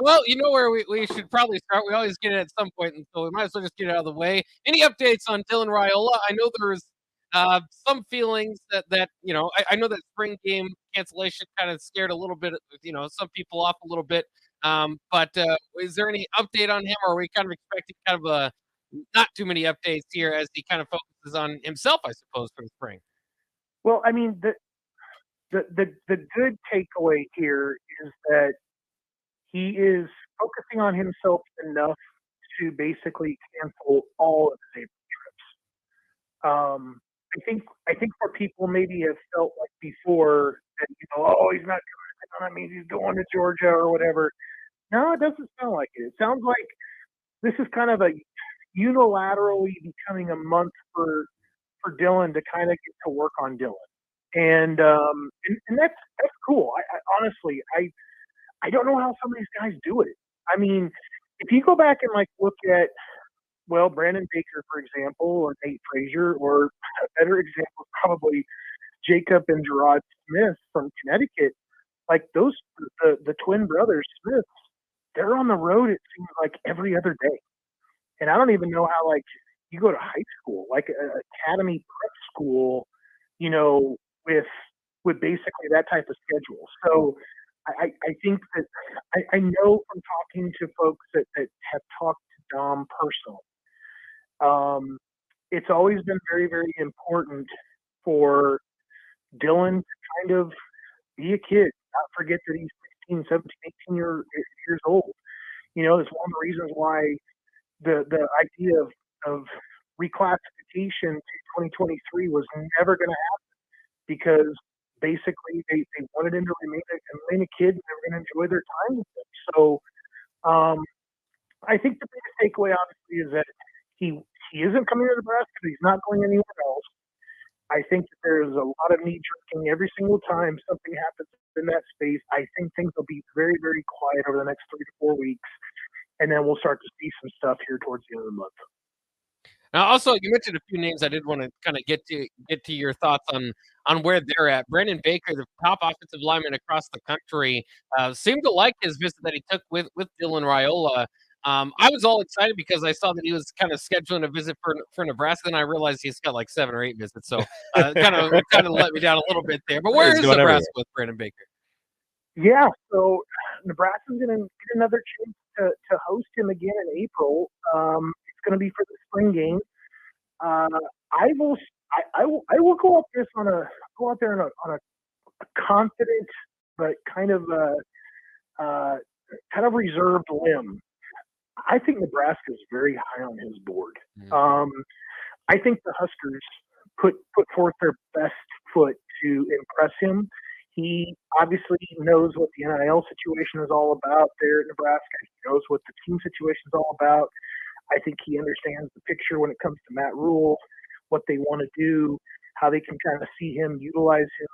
Well, you know where we should probably start. We always get it at some point, and so we might as well just get it out of the way. Any updates on Dylan Raiola? I know there was some feelings that I know that spring game cancellation kind of scared a little bit, some people off a little bit. But is there any update on him, or are we kind of expecting kind of a not too many updates here as he kind of focuses on himself, I suppose, for the spring? Well, I mean, the good takeaway here is that he is focusing on himself enough to basically cancel all of his April trips. I think where people maybe have felt like before that, oh, he's not coming, that means he's going to Georgia or whatever. No, it doesn't sound like it. It sounds like this is kind of a unilaterally becoming a month for Dylan to kind of get to work on Dylan. And that's cool. I honestly I don't know how some of these guys do it. I mean, if you go back and like look at Brandon Baker, for example, or Nate Frazier, or a better example is probably Jacob and Gerard Smith from Connecticut, like those the twin brothers Smiths, they're on the road, it seems like every other day. And I don't even know how, like, you go to high school, like academy prep school, with basically that type of schedule. So I think that I know from talking to folks that have talked to Dom personally, it's always been very, very important for Dylan to kind of be a kid, not forget that he's 16, 17, 18 years old. It's one of the reasons why the idea of reclassification to 2023 was never going to happen, because basically they wanted him to remain a kid, and they were going to enjoy their time with him. So I think the biggest takeaway, obviously, is that he isn't coming to Nebraska. He's not going anywhere else. I think that there's a lot of knee-jerking every single time something happens in that space. I think things will be very, very quiet over the next 3 to 4 weeks, and then we'll start to see some stuff here towards the end of the month. Now, also, you mentioned a few names I did want to kind of get to your thoughts on where they're at. Brandon Baker, the top offensive lineman across the country, seemed to like his visit that he took with Dylan Raiola. I was all excited because I saw that he was kind of scheduling a visit for Nebraska, and I realized he's got like 7 or 8 visits. So kind of let me down a little bit there. But where is Nebraska with Brandon Baker? Yeah, so Nebraska's going to get another chance to host him again in April. It's going to be for the spring game. I will go up there on a confident but kind of reserved limb. I think Nebraska is very high on his board. I think the Huskers put forth their best foot to impress him. He obviously knows what the NIL situation is all about there at Nebraska. He knows what the team situation is all about. I think he understands the picture when it comes to Matt Rule, what they want to do, how they can kind of see him, utilize him.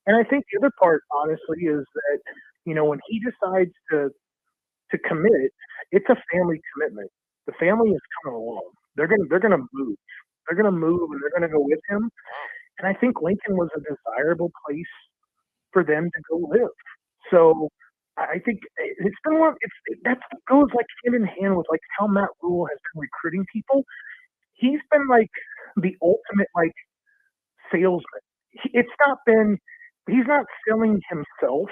And I think the other part, honestly, is that, when he decides to commit, it's a family commitment. The family is coming along. They're gonna move. They're gonna move, and they're gonna go with him. And I think Lincoln was a desirable place for them to go live. So I think it's been that goes like hand in hand with like how Matt Rule has been recruiting people. He's been like the ultimate like salesman. He's not selling himself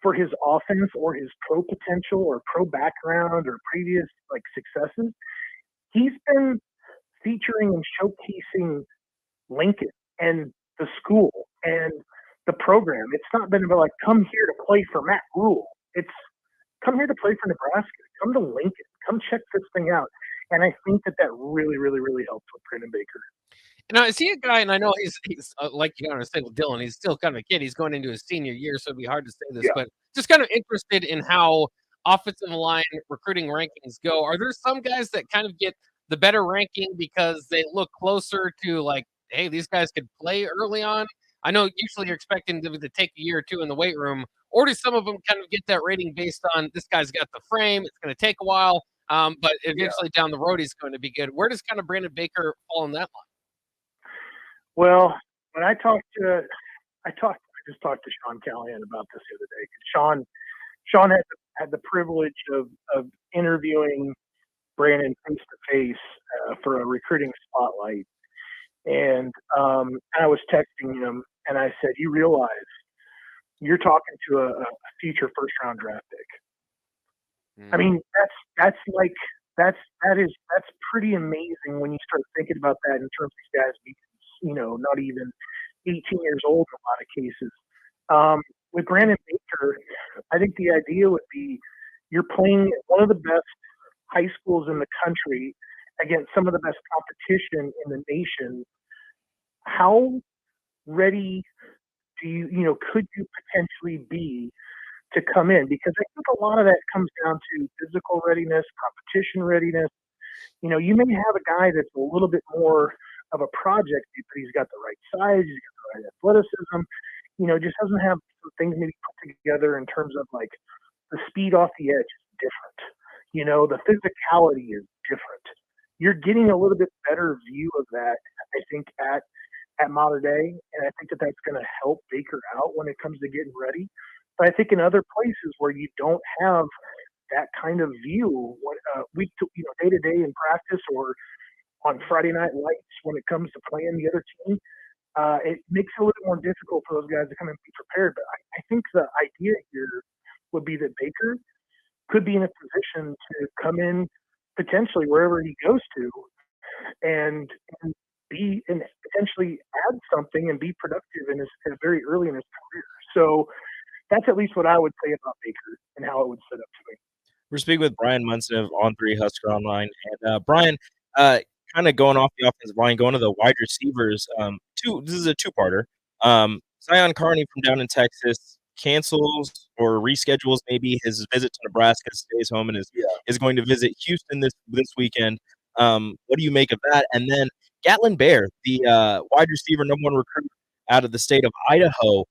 for his offense or his pro potential or pro background or previous like successes. He's been featuring and showcasing Lincoln and the school and the program. It's not been about like, come here to play for Matt Rule. It's come here to play for Nebraska. Come to Lincoln. Come check this thing out. And I think that really, really, really helps with Brandon Baker. Now, is he a guy, and I know he's like you want to say with Dylan, he's still kind of a kid. He's going into his senior year, so it'd be hard to say this, but just kind of interested in how offensive line recruiting rankings go. Are there some guys that kind of get the better ranking because they look closer to like, hey, these guys could play early on? I know usually you're expecting them to take a year or two in the weight room, or do some of them kind of get that rating based on this guy's got the frame, it's going to take a while, but eventually down the road he's going to be good. Where does kind of Brandon Baker fall in that line? Well, when I just talked to Sean Callahan about this the other day. Sean had the privilege of interviewing Brandon face to face for a recruiting spotlight, and I was texting him, and I said, "You realize you're talking to a future first round draft pick." I mean, that's pretty amazing when you start thinking about that in terms of guys being, not even 18 years old in a lot of cases. With Brandon Baker, I think the idea would be you're playing at one of the best high schools in the country against some of the best competition in the nation. How ready could you potentially be to come in? Because I think a lot of that comes down to physical readiness, competition readiness. You may have a guy that's a little bit more of a project, but he's got the right size, he's got the right athleticism, just doesn't have some things maybe put together in terms of like the speed off the edge is different. The physicality is different. You're getting a little bit better view of that, I think, at Mater Dei, and I think that's going to help Baker out when it comes to getting ready. But I think in other places where you don't have that kind of view, week to day to day in practice or on Friday night lights when it comes to playing the other team, it makes it a little more difficult for those guys to come and be prepared. But I think the idea here would be that Baker could be in a position to come in potentially wherever he goes to and be and potentially add something and be productive in his very early in his career. So that's at least what I would say about Baker and how it would set up to me. We're speaking with Bryan Munson of On3 Husker Online. And Bryan, kind of going off the offensive line, going to the wide receivers. This is a two-parter. Zion Carney from down in Texas cancels or reschedules maybe his visit to Nebraska, stays home, and is going to visit Houston this weekend. What do you make of that? And then Gatlin Bair, the wide receiver, number one recruit out of the state of Idaho,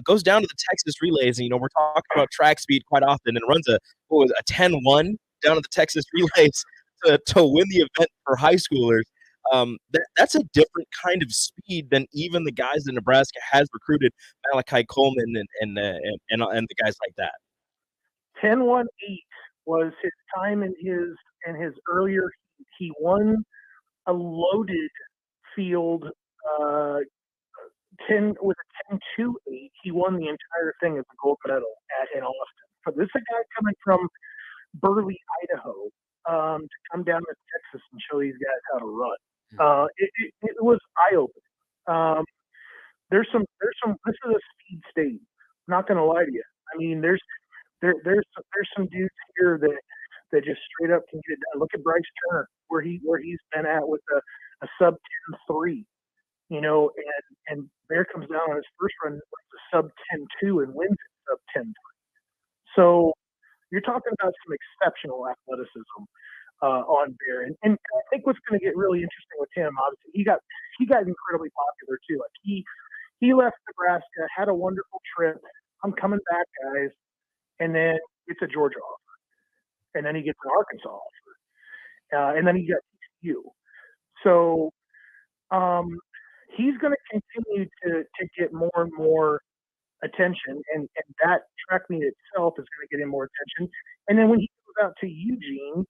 goes down to the Texas relays. And, we're talking about track speed quite often, and runs a 10-1 down to the Texas relays to win the event for high schoolers. That's a different kind of speed than even the guys that Nebraska has recruited, Malachi Coleman and the guys like that. 10-1-8 was his time in his earlier. He won a loaded field 10 with a 10-2-8. He won the entire thing as a gold medal in Austin. But this is a guy coming from Burley, Idaho, to come down to Texas and show these guys how to run. It was eye-opening. There's some. This is a speed state. I'm not going to lie to you. I mean, there's some dudes here that just straight up can get it done. Look at Bryce Turner, where he's been at with a sub 10-3. And Bear comes down on his first run with a sub 10-2 and wins it sub 10-3. So you're talking about some exceptional athleticism on Bear, and I think what's going to get really interesting with him, obviously, he got incredibly popular too. Like he left Nebraska, had a wonderful trip. I'm coming back, guys, and then gets a Georgia offer, and then he gets an Arkansas offer, and then he got TCU. So he's going to continue to get more and more attention, and that track meet itself is going to get him more attention. And then when he goes out to Eugene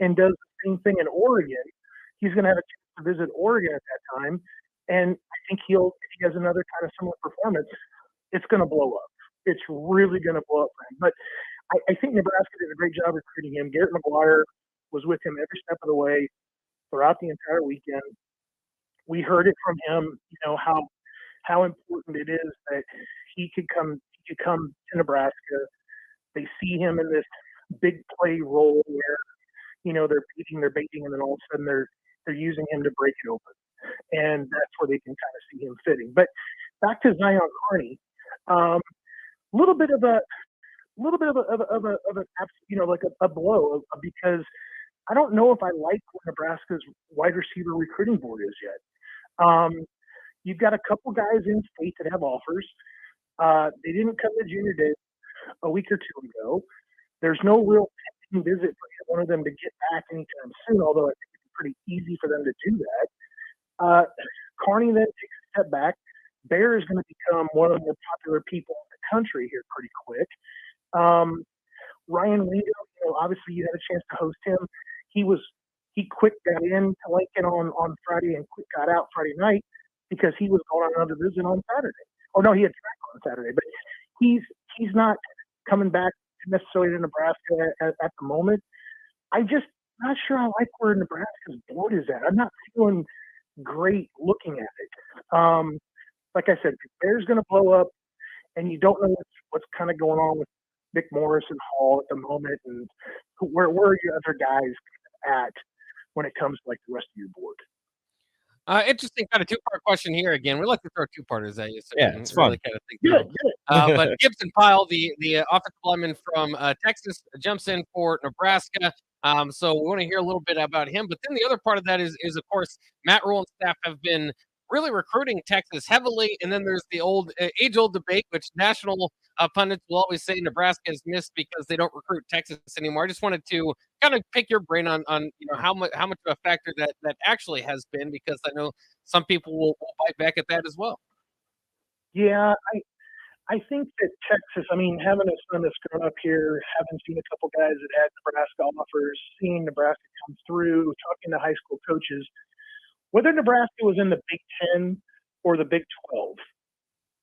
and does the same thing in Oregon, he's going to have a chance to visit Oregon at that time. And I think if he has another kind of similar performance, it's going to blow up. It's really going to blow up for him. But I think Nebraska did a great job recruiting him. Garrett McGuire was with him every step of the way throughout the entire weekend. We heard it from him, how important it is that he could come to Nebraska. They see him in this big play role where, they're baiting, and then all of a sudden they're using him to break it open. And that's where they can kind of see him fitting. But back to Zion Carney, little bit of a blow because I don't know if I like what Nebraska's wide receiver recruiting board is yet. You've got a couple guys in state that have offers. They didn't come to junior day a week or two ago. There's no real visit for either one of them to get back anytime soon, although I think it's pretty easy for them to do that. Carney then takes a step back. Bear is going to become one of the more popular people in the country here pretty quick. Ryan Wingo, obviously you had a chance to host him. He quick got in to Lincoln on Friday and quick got out Friday night because he was going on another visit on Saturday. Oh no, he had track on Saturday, but he's not coming back necessarily to Nebraska at the moment. I'm just not sure I like where Nebraska's board is at. I'm not feeling great looking at it. Like I said, the Bears going to blow up, and you don't know what's kind of going on with Nick Morris and Hall at the moment, and where are your other guys at when it comes to like the rest of your board? Interesting kind of two-part question here again. We like to throw two-parters at you, so Yeah, you it's can really fun. kind of think Good, through. good. But Gibson Pyle, the offensive lineman from Texas, jumps in for Nebraska. So we want to hear a little bit about him. But then the other part of that is of course, Matt Rule and staff have been really recruiting Texas heavily. And then there's the age-old debate, which national pundits will always say Nebraska is missed because they don't recruit Texas anymore. I just wanted to kind of pick your brain on how much of a factor that actually has been, because I know some people will bite back at that as well. Yeah, I think that Texas, I mean, having a son that's grown up here, having seen a couple guys that had Nebraska offers, seeing Nebraska come through, talking to high school coaches, whether Nebraska was in the Big 10 or the Big 12,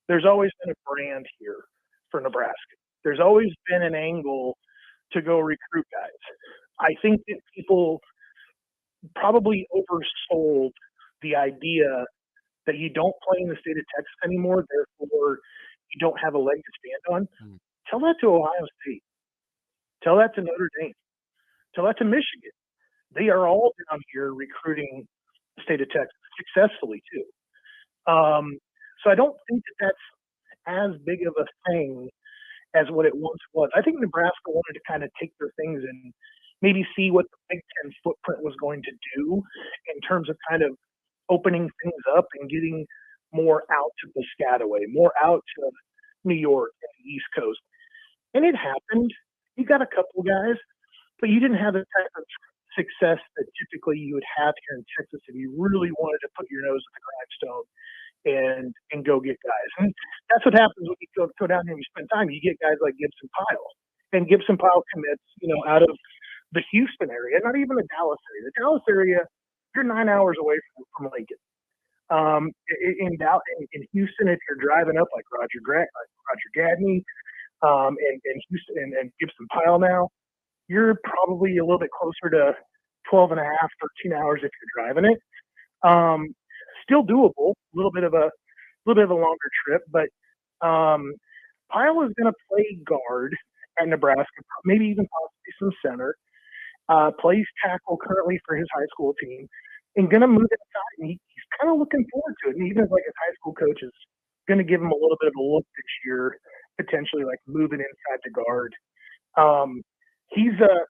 there's always been a brand here for Nebraska. There's always been an angle to go recruit guys. I think that people probably oversold the idea that you don't play in the state of Texas anymore, therefore you don't have a leg to stand on. Tell that to Ohio State. Tell that to Notre Dame. Tell that to Michigan. They are all down here recruiting the state of Texas successfully too. So I don't think that that's as big of a thing as what it once was. I think Nebraska wanted to kind of take their things and maybe see what the Big Ten footprint was going to do in terms of kind of opening things up and getting more out to Piscataway, more out to New York and the East Coast. And it happened. You got a couple guys, but you didn't have the type of success that typically you would have here in Texas if you really wanted to put your nose at the grindstone and go get guys. And that's what happens when you go down here and you spend time. You get guys like Gibson Pyle. And Gibson Pyle commits, out of the Houston area, not even the Dallas area. The Dallas area, you're 9 hours away from Lincoln. In Houston, if you're driving up like Roger Gadney, and Houston and Gibson Pyle now, you're probably a little bit closer to 12 and a half, 13 hours if you're driving it. Still doable, a little bit of a longer trip, but Pyle is going to play guard at Nebraska, maybe even possibly some center. Plays tackle currently for his high school team, and going to move inside. And he's kind of looking forward to it. And even like his high school coach is going to give him a little bit of a look this year, potentially like moving inside to guard. He's a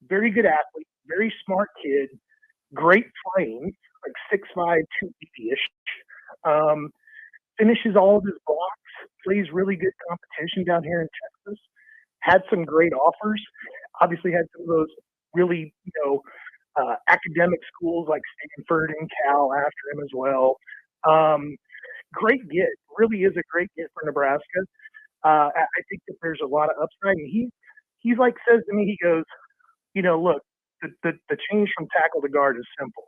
very good athlete, very smart kid, great frame, like 6'5", 280-ish. Finishes all of his blocks, plays really good competition down here in Texas. Had some great offers. Obviously had some of those really, academic schools like Stanford and Cal after him as well. Great get, really is a great get for Nebraska. I think that there's a lot of upside. And he's like says to me, he goes, look, the change from tackle to guard is simple.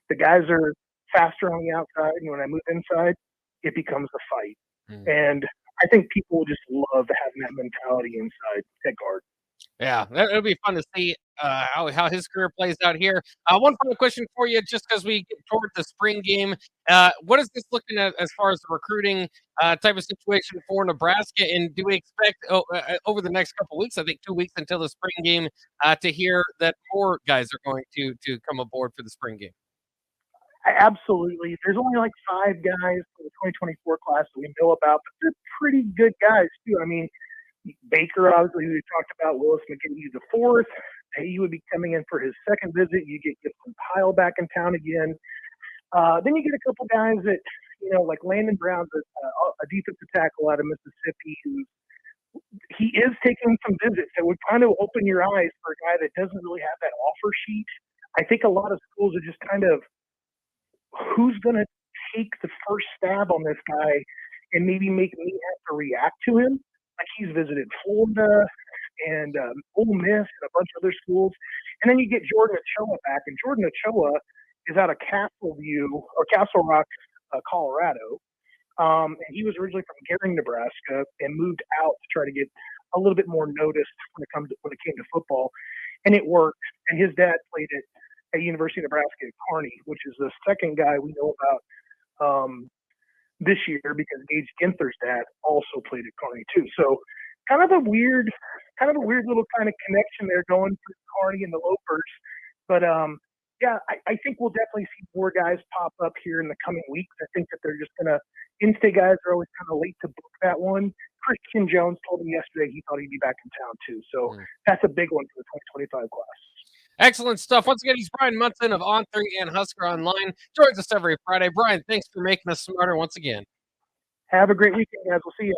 The guys are faster on the outside, and when I move inside, it becomes a fight. And I think people will just love having that mentality inside at guard. Yeah, it'll be fun to see how his career plays out here. One final question for you, just because we get toward the spring game. What is this looking at as far as the recruiting type of situation for Nebraska? And do we expect over the next couple of weeks, I think 2 weeks until the spring game, to hear that more guys are going to come aboard for the spring game? Absolutely. There's only like 5 guys for the 2024 class that we know about, but they're pretty good guys too. I mean, Baker, obviously, we talked about Willis McGinty the fourth. He would be coming in for his second visit. You get Gibson Pyle back in town again. Then you get a couple guys that, like Landon Brown's a defensive tackle out of Mississippi he is taking some visits that would kind of open your eyes for a guy that doesn't really have that offer sheet. I think a lot of schools are just kind of, who's going to take the first stab on this guy and maybe make me have to react to him? Like he's visited Florida, and Ole Miss and a bunch of other schools. And then you get Jordan Ochoa back, and Jordan Ochoa is out of Castle Rock, Colorado. And he was originally from Gering, Nebraska, and moved out to try to get a little bit more noticed when it came to football, and it worked. And his dad played at University of Nebraska at Kearney, which is the second guy we know about this year, because Gage Ginther's dad also played at Kearney too. So kind of a weird little kind of connection there going through Kearney and the Lopers. But yeah, I think we'll definitely see more guys pop up here in the coming weeks. I think that they're just gonna in-state guys are always kind of late to book that one. Christian Jones told me yesterday he thought he'd be back in town too. So that's a big one for the 2025 class. Excellent stuff. Once again, he's Bryan Munson of On3 and Husker Online. Joins us every Friday. Bryan, thanks for making us smarter once again. Have a great weekend, guys. We'll see you.